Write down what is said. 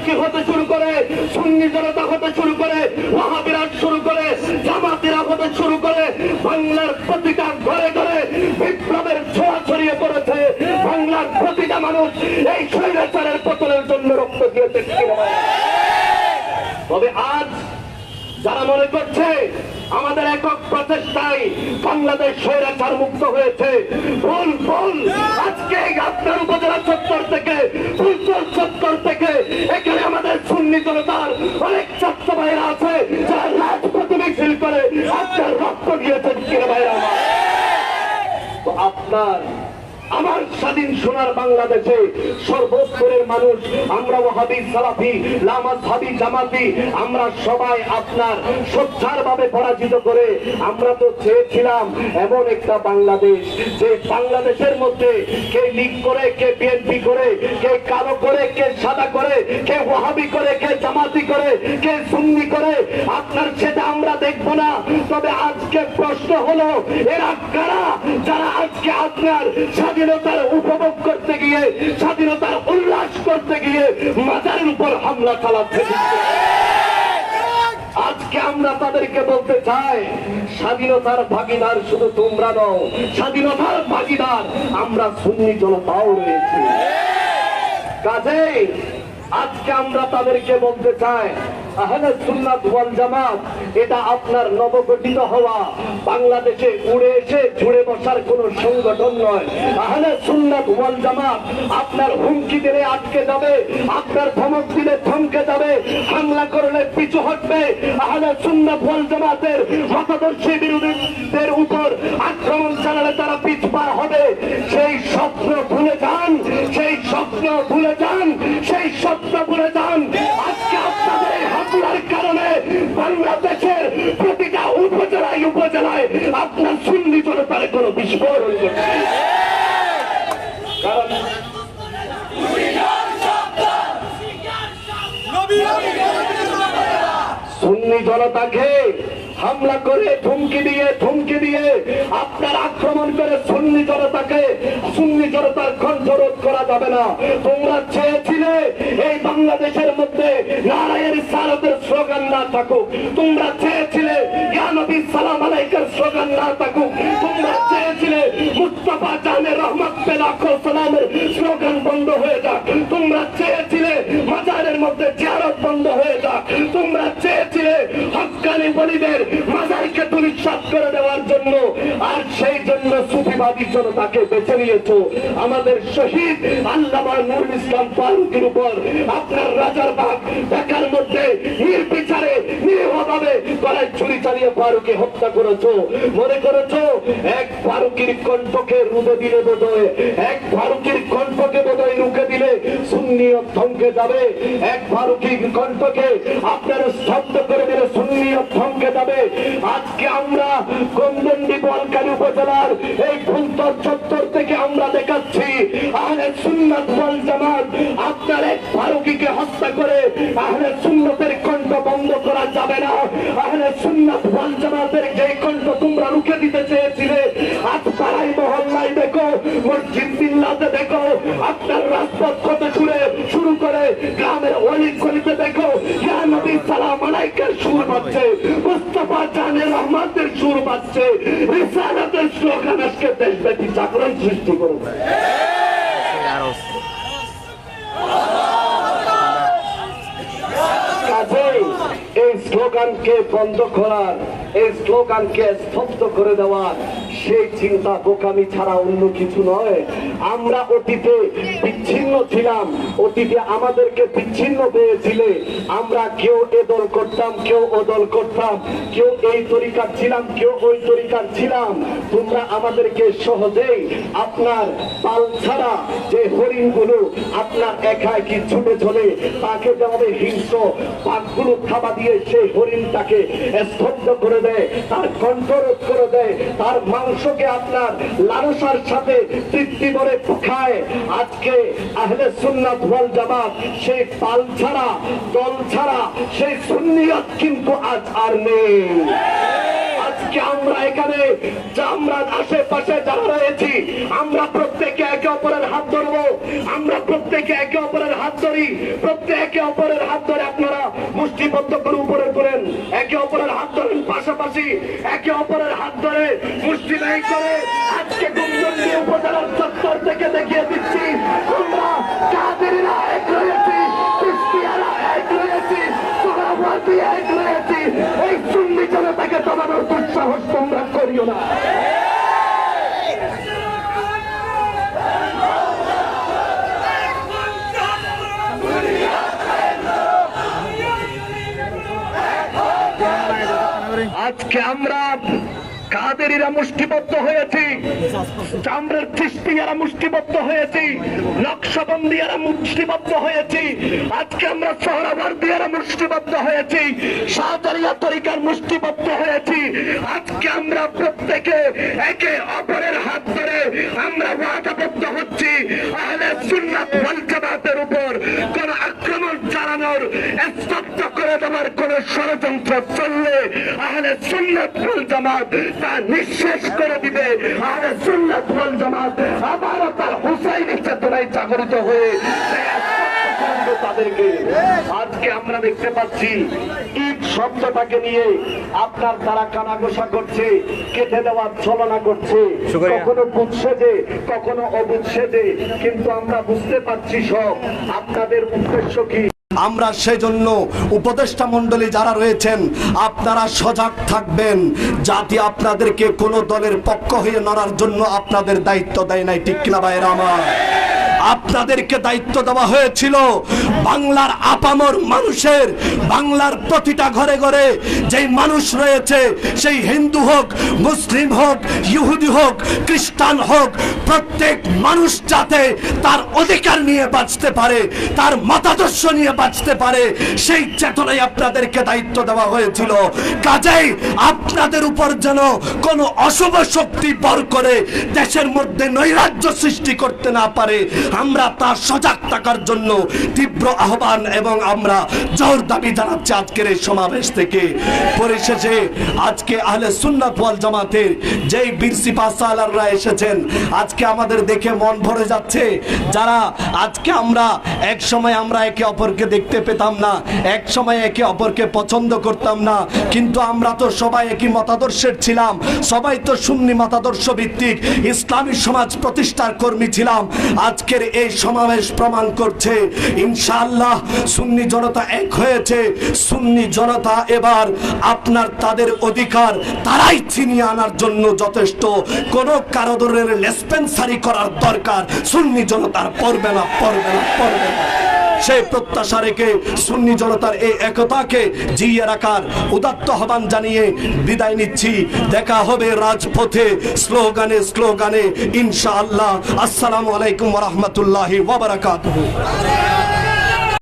তাবলিগী হতে শুরু করে, সুন্নি জনতা হতে শুরু করে, ওয়াহাবিরা শুরু করে, জামাতিরা হতে শুরু করে, বাংলার প্রতিটা ঘরে ঘরে বিপ্লবের ছোঁয়া ছড়িয়ে পড়েছে। বাংলার প্রতিটা মানুষ এই স্বৈরাচারের পতনের জন্য রক্ত দিয়েছে। তবে আজ যারা মনে করছে আমাদের একক প্রচেষ্টায় বাংলাদেশ স্বৈরাচার মুক্ত হয়েছে, ভুল ভুল। আজকে আপনার উপজেলা চত্বর থেকে, ফুলচর চত্বর থেকে এখানে আমাদের সুন্নি জনতার অনেক ছাত্র ভাইরা আছে যারা রাজপথে মিছিল করে আপনার রক্ত দিয়েছেন কিনা ভাইরা। তো আপনার আমার স্বাধীন সোনার বাংলাদেশে সর্বস্তরের মানুষ, আমরা ওয়াহাবি, সালাফি, লামাযহাবি, জামাতি, আমরা সবাই আপনার সোচ্চার ভাবে পরাজিত করে আমরা তো চেয়েছিলাম এমন একটা বাংলাদেশ, যে বাংলাদেশের মধ্যে কে লীগ করে, কে বিএনপি করে, কে কালো করে, কে সাদা করে, কে ওয়াহাবি করে, কে জামাতি করে, কে সুন্নি করে, আপনার সেটা আমরা দেখব না। তবে আজকে প্রশ্ন হলো এরা কারা যারা আজকে আপনার স্বাধীনতার উপভোগ করতে গিয়ে, স্বাধীনতার উল্লাস করতে গিয়ে মাজারের উপর হামলা চালাচ্ছে। আজকে আমরা তাদেরকে বলতে চাই, স্বাধীনতার ভাগিদার শুধু তোমরা নও, স্বাধীনতার ভাগিদার আমরা সুন্নি জনতাও রয়েছি। কাজেই আজকে আমরা তাদেরকে বলতে চাই, আহলে সুন্নাত ওয়াল জামাত এটা আপনার নবগঠিত হওয়া বাংলাদেশে উড়ে এসে জুড়ে বসার কোন সংগঠন নয়। আহলে সুন্নাত ওয়াল জামাত আপনার হুমকি দিলে আটকে যাবে, আপনার ধমক দিলে থমকে যাবে, হামলা করলে পিছু হটবে। আহলে সুন্নাত ওয়াল জামাতের মতাদর্শী বিরোধীদের উপর আক্রমণ চালালে তারা পিছপা হবে। সেই স্বপ্ন ভুলে যান, সেই স্বপ্ন ভুলে যান, সেই স্বপ্ন ভুলে যান। আজকে আপনাদের হামলার কারণে বাংলাদেশের প্রতিটা উপজেলায় উপজেলায় আপনার সুন্নি জনতার কোনো বিস্ফোরণ ঘটছে। কারণ সুন্নি জনতাকে হামলা করে ধমকি দিয়ে আপনার আক্রমণ করে সুন্নি জনতার কণ্ঠ রোধ করা যাবে না। তোমরা চেয়েছিলে এই বাংলাদেশের মধ্যে নারায়ে রিসালাতের স্লোগান না থাকুক, তোমরা চেয়েছিলে ইয়া নবী সালাম আলাইকার স্লোগান না থাকুক, তোমরা চেয়েছিলে মুস্তাফা জানে রহমত পে লাখো সালামের স্লোগান বন্ধ হয়ে যাক, তোমরা চেয়েছিলে মাজারের মধ্যে জিয়ারত বন্ধ হয়ে যাক, তোমরা চেয়েছিলে হক্কানি ওলিদের মাজারকে তুলিসাৎ করে দেওয়ার জন্য। আর সেই জন্য সুফিবাদী জনতাকে বেছে নিয়েছো। আমাদের শহীদ আল্লামা নুরুল ইসলাম ফারুকের উপর আপনার রাজারবাগ ঢাকার মধ্যে নির্বিচারে নিরীহভাবে গলায় ছুরি চালিয়ে ফারুককে হত্যা করেছো। মনে করেছো এক ফারুকের কণ্ঠকে রুখে দিলে বোধহয়, এক ফারুকের কণ্ঠকে বোধহয় রুখে দিলে সুন্নিয়ত থমকে যাবে, এক ফারুকের কণ্ঠকে আপনার স্তব্ধ করে দিলে সুন্নিয়ত থমকে যাবে। আজকে আমরা কোমদন্ডি বোয়ালখালী উপজেলার এই ফুলতর চত্বর থেকে আমরা দেখাচ্ছি আহলে সুন্নাত ওয়াল জামাত আপনার এক ফারুকীকে হত্যা করে আহলে সুন্নতের কণ্ঠ বন্ধ করা যাবে না। আহলে সুন্নাত ওয়াল জামাতের যে কণ্ঠ তোমরা রুখে দিতে চেয়েছিলে, আজ পাড়ায় মহল্লায় দেখো, মসজিদ মিল্লাতে দেখো, আপনার রাজপথ হতে শুরু করে গ্রামের অলি গলিতে দেখো ইয়া নবী সালাম আলাইকার সুর বাজছে, মুস্তাফা জানে রহমতের সুর বাজছে, রিসালাতের স্লোগান আজকে দেশব্যাপী জাগরণ সৃষ্টি করবে। কাজেই এই স্লোগানকে বন্ধ করার, এই স্লোগানকে স্তব্ধ করে দেওয়ার সেই চিন্তা বোকামি ছাড়া অন্য কিছু নয়। আমরা অতীতে বিচ্ছিন্ন ছিলাম, অতীতে আমাদেরকে বিচ্ছিন্ন পেয়েছিলে, আমরা কেউ এ দল করতাম, কেউ ও দল করতাম, কেউ এই তরিকার ছিলাম, কেউ ওই তরিকার ছিলাম। তোমরা আমাদেরকে সহজেই আপনার পাল ছাড়া যে হরিণগুলো আপনার একা একই ছুটে চলে তাকে যেভাবে হিংস্র পাকগুলো থাবা দিয়ে সেই হরিণটাকে স্তব্ধ করে দেয়, তার কণ্ঠরোধ করে দেয়, তার মাংসকে আপনার লালসার সাথে তৃপ্তি করে খায়। আজকে আহলে সুন্নাত ওয়াল জামাত সেই পাল ছাড়া, দল ছাড়া সেই সুন্নিয়ত কিন্তু আজ আর নেই। আজকে আজকে আমরা এখানে আমরা আশেপাশে যারা রয়েছি আমরা প্রত্যেকে একে অপরের হাত ধরবো, আমরা প্রত্যেকে একে অপরের হাত ধরি, প্রত্যেকে একে অপরের হাত ধরে আপনারা মুষ্টিবদ্ধ করে উপরে করেন, একে অপরের হাত ধরেন, পাশাপাশি একে অপরের হাত ধরে মুষ্টিবাহী করে আজকে গুমজন্ডি উপজেলার চত্বর থেকে দেখিয়ে দিচ্ছি আমরা কাদেরীরা এক রয়েছি, ক্রিস্টিয়ানরা এক রয়েছি, সোহরাওয়ার্দী এক রয়েছি। এই সুন্নি জনতাকে দমানোর দুঃসাহস তোমরা করিও না। আজকে আমরা কাদেরীরা মুষ্টিবদ্ধ হয়েছি, চামড়ার খ্রিস্টিয়ারা মুষ্টিবদ্ধ হয়েছি, নকশবন্দিয়ারা মুষ্টিবদ্ধ হয়েছি, আজকে আমরা সোহরাওয়ার্দীরা মুষ্টিবদ্ধ হয়েছি, শাহজারিয়া তরিকার মুষ্টিবদ্ধ হয়েছি। আজকে আমরা প্রত্যেকে একে অপরের হাত ধরে আমরা ওয়াদাবদ্ধ হচ্ছি আহলে সুন্নাত ওয়াল জামাতের উপর কোন আক্রমণ চালানোর, স্তব্ধ করে দেওয়ার কোন ষড়যন্ত্র চললে আহলে সুন্নাত ওয়াল জামাত তা নিঃশেষ করে দিবে। আহলে সুন্নাত ওয়াল জামাত আবারও তার হুসাইনি চেতনায় জাগরিত হয়ে তাদেরকে আজকে আমরা দেখতে পাচ্ছি ঈদ শব্দটাকে নিয়ে আপনার তারা কানাঘোষা করছে, কেটে দেওয়ার ছলনা করছে, কখনো বুঝ সেজে কখনো অবুঝ সেজে, কিন্তু আমরা বুঝতে পারছি সব আপনাদের উদ্দেশ্য কি। আমরা সেজন্য উপদেষ্টা মণ্ডলী যারা রয়েছেন আপনারা সজাগ থাকবেন, জাতি আপনাদেরকে কোন দলের পক্ষ হয়ে নড়ার জন্য আপনাদের দায়িত্ব দেয় নাই, ঠিক কিনা ভাইরা আমার? আপনাদেরকে দায়িত্ব দেওয়া হয়েছিল বাংলার আপামর মানুষের, বাংলার প্রতিটা ঘরে ঘরে যেই মানুষ রয়েছে, সেই হিন্দু হোক, মুসলিম হোক, ইহুদি হোক, খ্রিস্টান হোক, প্রত্যেক মানুষ যাতে তার অধিকার নিয়ে বাঁচতে পারে, তার মতাদর্শ নিয়ে বাঁচতে পারে, সেই চেতনায় আপনাদেরকে দায়িত্ব দেওয়া হয়েছিল। কাজেই আপনাদের উপর যেন কোনো অশুভ শক্তি বর করে দেশের মধ্যে নৈরাজ্য সৃষ্টি করতে না পারে, আমরা তার সজাগ থাকার জন্য তীব্র আহ্বান এবং আমরা জোর দাবি জানাচ্ছি আজকের এই সমাবেশ থেকে। পরিশেষে আজকে আহলে সুন্নাত ওয়াল জামাতের যেই বীর সিপাহ সালাররা এসেছেন, আজকে আমাদের দেখে মন ভরে যাচ্ছে। যারা আজকে আমরা এক সময় আমরা একে অপরকে দেখতে পেতাম না, এক সময় একে অপরকে পছন্দ করতাম না, কিন্তু আমরা তো সবাই একই মতাদর্শের ছিলাম, সবাই তো সুন্নি মতাদর্শ ভিত্তিক ইসলামী সমাজ প্রতিষ্ঠার কর্মী ছিলাম। আজকের এই সমাবেশ প্রমাণ করছে ইনশাআল্লাহ সুন্নি জনতা এক হয়েছে। সুন্নি জনতা এবার আপনার তাদের অধিকার তারাই ছিনিয়ে আনার জন্য যথেষ্ট, কোনো কারো ধরনের লেসপেন্সারি করার দরকার সুন্নি জনতার পড়বে না, পড়বে না, পড়বে না। সেই প্রত্যাশা রেখে সুন্নি জনতার এই একতাকে জিয়ে রাখার উদাত্ত আহ্বান জানিয়ে বিদায় নিচ্ছি। দেখা হবে রাজপথে স্লোগানে স্লোগানে ইনশাআল্লাহ। আসসালামু আলাইকুম ওয়া রাহমাতুল্লাহি ওয়া বারাকাতুহু।